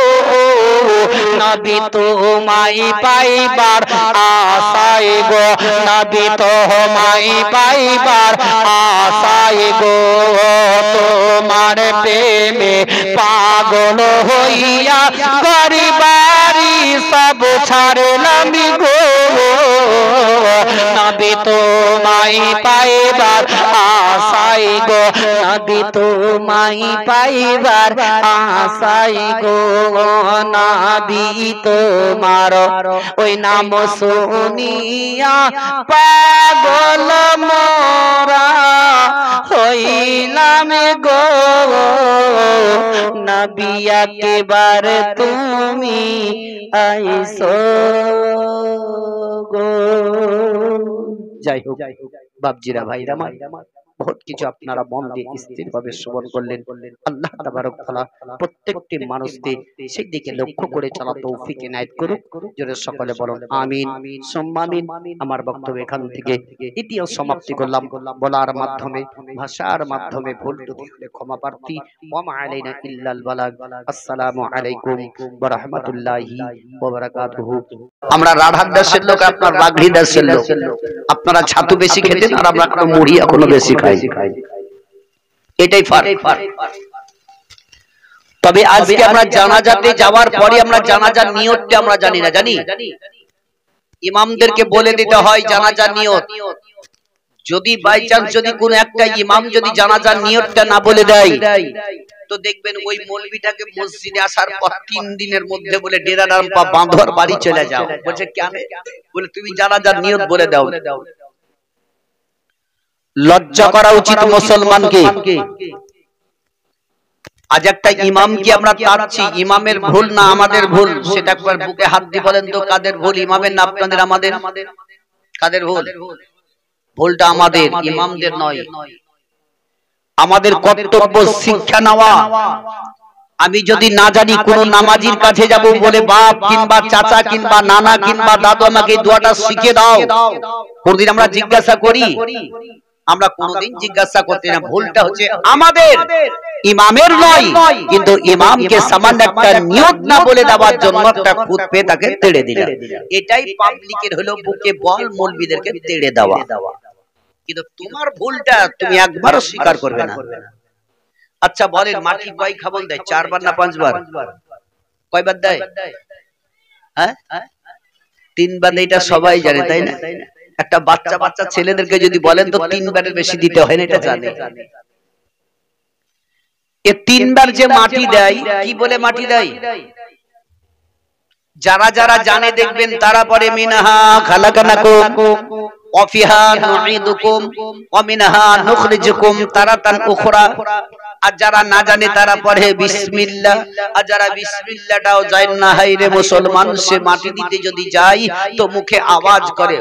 নবী তোমায় পাইবার আশায় গো, নবী তোমায় পাইবার আশায় গো, তোমার প্রেমে পাগল হইয়া ঘর বাড়ি সব ছাড়লাম গো, নবী তোমায় পাইবার আশায় গো, নবী তোমায় পাইবার আশায় গো, নবী তোমার ওই নাম শুনিয়া পাগল মোরা হইলাম গো, নবী একবার তুমি আইসো গো। যাই হোক বাপজিরা ভাইরা আমার, বহুত কিছু আপনারা মন দিয়ে স্থিরভাবে শ্রবণ করলেন। আল্লাহ তাবারক তাআলা প্রত্যেকটি মানুষকে সেই দিকে লক্ষ্য করে চলা তৌফিক ইনায়েত করুক। জোরে সকলে বলুন আমিন সুম্মা আমিন। আমার বক্তব্য এখান থেকে দ্বিতীয় সমাপ্তি করলাম। বলার মাধ্যমে, ভাষার মাধ্যমে ভুল ত্রুটি হলে ক্ষমা প্রার্থী। ওয়া মা আলাইনা ইল্লাল বালাগ। আসসালামু আলাইকুম ওয়া রাহমাতুল্লাহি ওয়া বারাকাতুহু। আমরা রাধার দেশের লোক, আপনার বাগড়ি দেশের লোক। আপনারা ছাতু বেশি খেতেন আর আমরা মুড়ি এখনো বেশি খাই, এটাই ফার্ক। তবে আজকে আমরা জানাজাতে যাওয়ার পরে আমরা জানাজার নিয়তটা আমরা জানি না। জানি ইমামদেরকে বলে দিতে হয় জানাজার নিয়ত। যদি বাই চান্স যদি কোনো একটা ইমাম যদি জানাজার নিয়তটা না বলে দেয়, তো দেখবেন ওই মৌলবীটাকে মসজিদে আসার পর 3 দিনের মধ্যে বলে ডেরা রাম্পা বাঁধর বাড়ি চলে যাও। বলছে কেন? বলে তুমি জানাজার নিয়ত বলে দাও। লজ্জা করা উচিত মুসলমানকে। আজ একটা ইমামকে আমরা তাড়ছি, ইমামের ভুল না আমাদের ভুল, সেটা একবার বুকে হাত দিয়ে বলেন তো কাদের ভুল? ইমামের না আপনাদের? আমাদের। কাদের ভুল? ভুলটা আমাদের, ইমামদের নয়। আমাদের কর্তব্য শিক্ষা নেওয়া। আমি যদি না জানি কোন নামাজির কাছে যাব, বলে বাপ কিংবা চাচা কিংবা নানা কিংবা দাদু আমাকে দোয়াটা শিখিয়ে দাও, কোনদিন আমরা জিজ্ঞাসা করি? আমরা কোনদিন জিজ্ঞাসা করতে না। ভুলটা হচ্ছে আমাদের, ইমামের নয়। কিন্তু ইমামকে সামান্য একটা নিয়ত না বলে দেওয়ার জন্য একটা খুদ পেয়ে তাকে তেড়ে দিল। এটাই পাবলিকের হলো বুকে বল মৌলবীদেরকে তেড়ে দেওয়া। কিন্তু তোমার ভুলটা তুমি একবারও স্বীকার করবে না। আচ্ছা বলেন, মাটি কয় খাবল দেয়? 4 বার না 5 বার? কয়বার দেয়? হ্যাঁ 3 বার। এটা সবাই জানে, তাই না? একটা বাচ্চা বাচ্চা ছেলেদেরকে যদি বলেন তো 3 বারের বেশি দিতে হয় না, এটা জানে। এ 3 বার যে মাটি দেয়, কি বলে মাটি দেয়? যারা যারা জানে দেখবেন তারা পরে মিনহা খালাকানাকুম ওয়া ফিহা নুঈদুকুম ওয়া মিনহা নুখরিজুকুম তারাতান উখরা। আর যারা না জানে তারা পড়ে বিসমিল্লাহ। আর যারা বিসমিল্লাহটাও জানে না, হায় রে মুসলমান, সে মাটি দিতে যদি যায় তো মুখে আওয়াজ করে।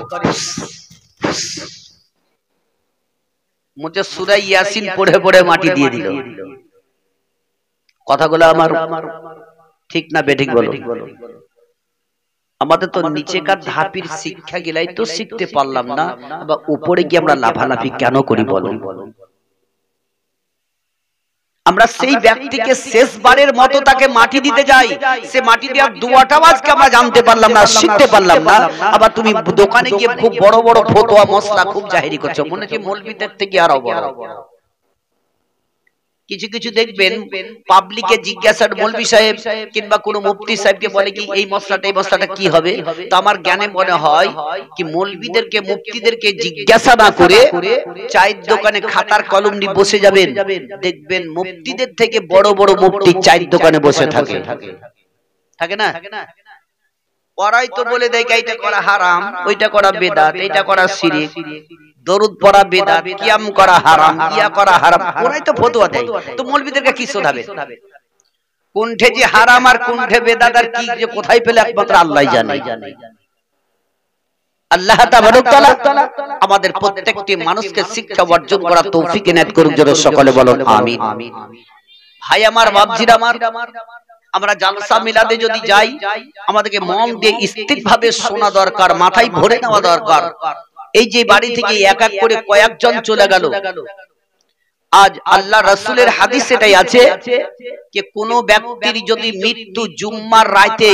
মুঝে সূরা ইয়াসিন পড়ে পড়ে মাটি দিয়ে দিল। কথাগুলো আমার ঠিক না বেঠিক বলো? আমাদের তো নিচেকার ধাপির শিক্ষা গেলাই তো শিখতে পারলাম না, বা উপরে গিয়ে আমরা লাফালাফি কেন করি বলো? আমরা সেই ব্যক্তিকে শেষবারের মতো তাকে মাটি দিতে যাই, সে মাটি দেওয়ার দোয়াটাও আজকে আমরা জানতে পারলাম না, শিখতে পারলাম না। আবার তুমি দোকানে গিয়ে খুব বড় বড় ফতোয়া মশলা খুব জাহেরি করছো, মনে হচ্ছে মৌলবীদের থেকে আরো বড়। কিছু কিছু দেখবেন পাবলিকে জিজ্ঞাসা, মৌলবী সাহেব কিংবা কোন মুফতি সাহেবকে বলে কি এই মশলাটা কি হবে? তো আমার জ্ঞানে মনে হয় কি মৌলবীদেরকে মুফতিদেরকে জিজ্ঞাসা না করে চায়ের দোকানে খাতার কলম নিয়ে বসে যাবেন, দেখবেন মুফতিদের থেকে বড় বড় মুফতি চায়ের দোকানে বসে থাকে। থাকে না? ওরাই তো বলে দেয় এইটা করা হারাম, ওইটা করা বেদাত, এইটা করা শিরক, দরুদ পড়া বেদাত, কিয়াম করা হারাম, ইয়া করা হারাম। ওরাই তো ফতোয়া দেয়। তো মৌলবীদেরকে কি শোনাবে? কোনঠে যে হারাম আর কোনঠে বেদাত আর কি যে কোথায় পেলে একমাত্র আল্লাহই জানে। আল্লাহ তাবারক তাআলা আমাদের প্রত্যেকটি মানুষকে শিক্ষা অর্জন করার তৌফিক ইনায়েত করুন। জোরে সকলে বলুন আমিন। ভাই আমার, বাপজিরা আমার, আমরা জালসা মিলাদে যদি যাই আমাদেরকে মন দিয়ে স্থিরভাবে শোনা দরকার, মাথায় ভরে নেওয়া দরকার। এই যে বাড়ি থেকে এক এক করে কয়েকজন চলে গেল, আজ আল্লাহ রাসূলের হাদিস এটাই আছে যে কোন ব্যক্তির যদি মৃত্যু জুম্মার রাতে,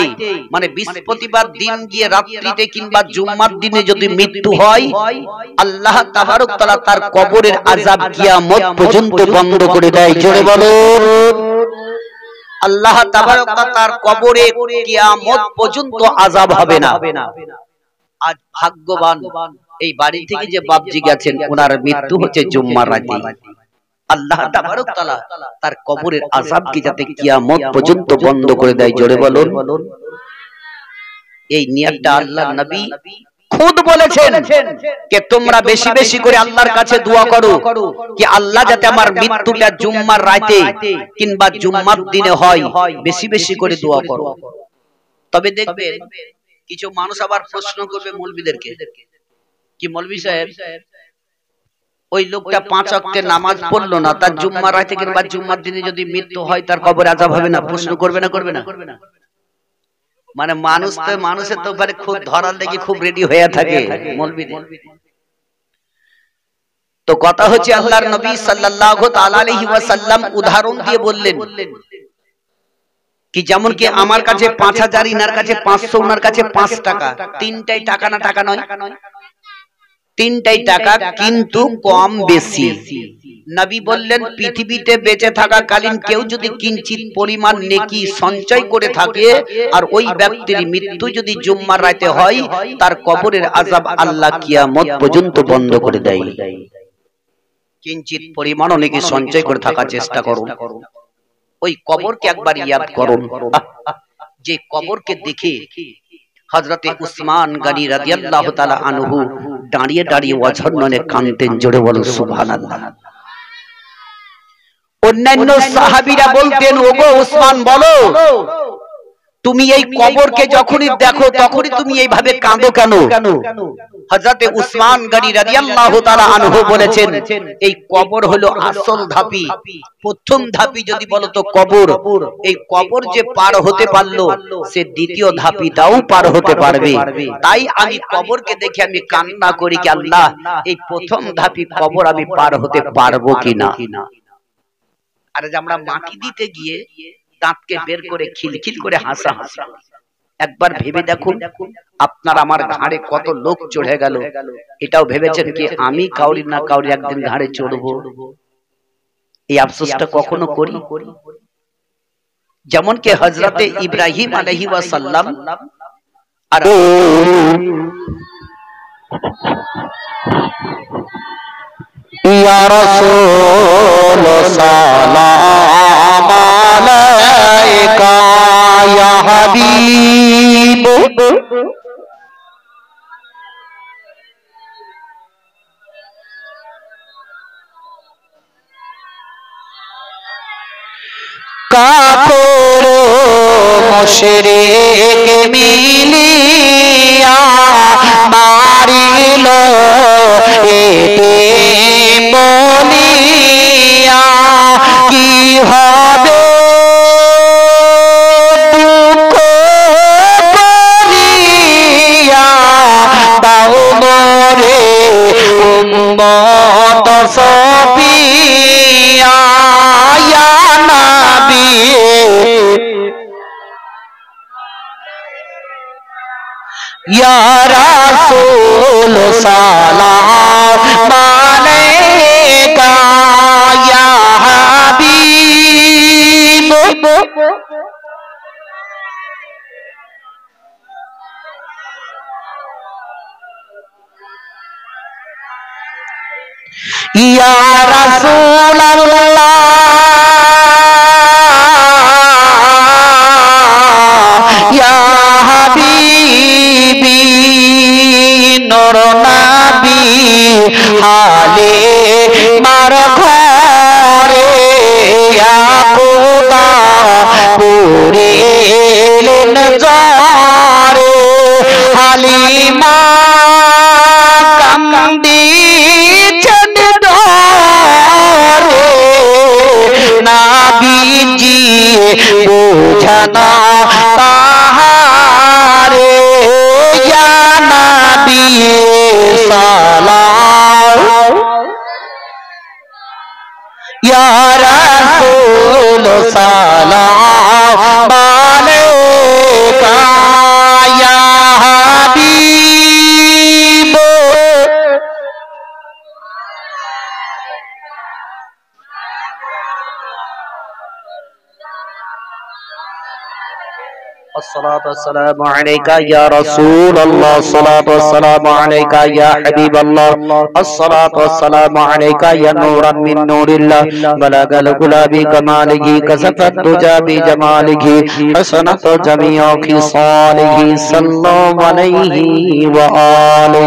মানে বৃহস্পতিবার দিন গিয়ে রাত্রিতে কিংবা জুম্মার দিনে যদি মৃত্যু হয়, আল্লাহ তাবারক তাআলা তার কবরের আযাব কিয়ামত পর্যন্ত বন্ধ করে দেয়। জোরে বলো আল্লাহ তাবারক তাআলা তার কবরে কিয়ামত পর্যন্ত আযাব হবে না। আজ ভাগ্যবান এই বাড়ি থেকে যে বাপজি গেছেন ওনার মৃত্যু হচ্ছে জুম্মার রাতে। আল্লাহ তাবারক তাআলা তার কবরের আযাবকে যাতে কিয়ামত পর্যন্ত বন্ধ করে দেয়, জোরে বলুন। এই নিয়তটা আল্লাহর নবী খুদ বলেছেন যে তোমরা বেশি বেশি করে আল্লাহর কাছে দোয়া করো যে আল্লাহ যাতে আমার মৃত্যুটা জুম্মার রাতে কিংবা জুম্মার দিনে হয়, বেশি বেশি করে দোয়া করো। তবে দেখবেন কিছু মানুষ আবার প্রশ্ন করবে মৌলবীদেরকে, কি মৌলবী সাহেব ওই লোকটা 5 ওয়াক্তের নামাজ পড়লো না, তার জুম্মার রাতে কিংবা জুম্মার দিনে যদি মৃত্যু হয় তার কবরে আযাব হবে না? প্রশ্ন করবে না করবে না? মানে মানুষের তো মানে খুব ধরার লেগে খুব রেডি হয়ে থাকে মৌলবীদের। তো কথা হচ্ছে আল্লাহর নবী সাল্লাল্লাহু তাআলা আলাইহি ওয়াসাল্লাম উদাহরণ দিয়ে বললেন কি যেমন কি আমার কাছে 5000, ইনার কাছে 500, ওনার কাছে 5 টাকা, তিনটাই টাকা না টাকা নয়? তিনটাই টাকা, কিন্তু কম বেশি। নবী বললেন পৃথিবীতে বেঁচে থাকাকালীন কেউ যদি কিঞ্চিত পরিমাণ নেকি সঞ্চয় করে থাকে আর ওই ব্যক্তির মৃত্যু যদি জুম্মার রাতে হয়, তার কবরের আযাব আল্লাহ কিয়ামত পর্যন্ত বন্ধ করে দেয়। কিঞ্চিত পরিমাণ নেকি সঞ্চয় করে থাকার চেষ্টা করুন। ওই কবরকে একবার ইয়াদ করুন, যে কবরকে দেখে হযরতে উসমান গনি রাদিয়াল্লাহু তাআলা আনহু দাঁড়িয়ে দাঁড়িয়ে ওয়াজন্ননে কাঁদতেন, জোরে বলুন সুবহানাল্লাহ। অন্যান্য সাহাবীরা বলতেন ওগো উসমান বলো তুমি এই কবরকে যখনই দেখো তখনই তুমি এইভাবে কাঁদো কেন? হযরতে উসমান গনি রাদিয়াল্লাহু তাআলা আনহু বলেছেন এই কবর হলো আসল ধাপি। প্রথম ধাপি যদি বলো তো কবর, এই কবর যে পার হতে পারলো সে দ্বিতীয় ধাপিটাও পার হতে পারবে। তাই আমি কবরকে দেখে আমি কান্না করি কি আল্লাহ এই প্রথম ধাপি কবর আমি পার হতে পারবো কিনা। আর যে আমরা মাটি দিতে গিয়ে দাঁতকে বের করে খিলখিল করে হাসা হাসা, একবার ভেবে দেখুন আপনার আমার ঘাড়ে কত লোক চড়ে গেল, এটাও ভেবেছেন কি আমি কাউরি না কাউরি একদিন ঘাড়ে চড়বো? এই আফসোসটা কখনো করি? যেমন কি হযরতে ইব্রাহিম আলাইহিস সালাম আর ইয়া রাসূল সালাম আলাইকা ইয়া হাবিব কাফের মুশরিক মিলিয়া মারিল এতিম বলিয়া কি হবে দুঃখ করিয়া দাও মোরে উম্মত সফিয়া ইয়া নবী ইয়া রাসূল সালাম আলাইকা ইয়া হাবিব ইয়া রাসূলুল্লাহ ইয়া হাবিবি নূর নবী হালে মার ঘরে ইয়া খোদা পুরিলেন জারে হালিমা কান্দিছেন ডরে নাবিজি বোঝানা তাহারে ইয়া নবী সালাম ইয়া রাসূল সালাম আলাইকা ইয়া হাবিব الصلاة والسلام عليك يا رسول الله الصلاة والسلام عليك يا حبيب الله الصلاة والسلام عليك يا نورا من نور الله بلغ الغلا بكماله كشف الدجى بجماله حسنت جميع خصاله صلى الله عليه وآله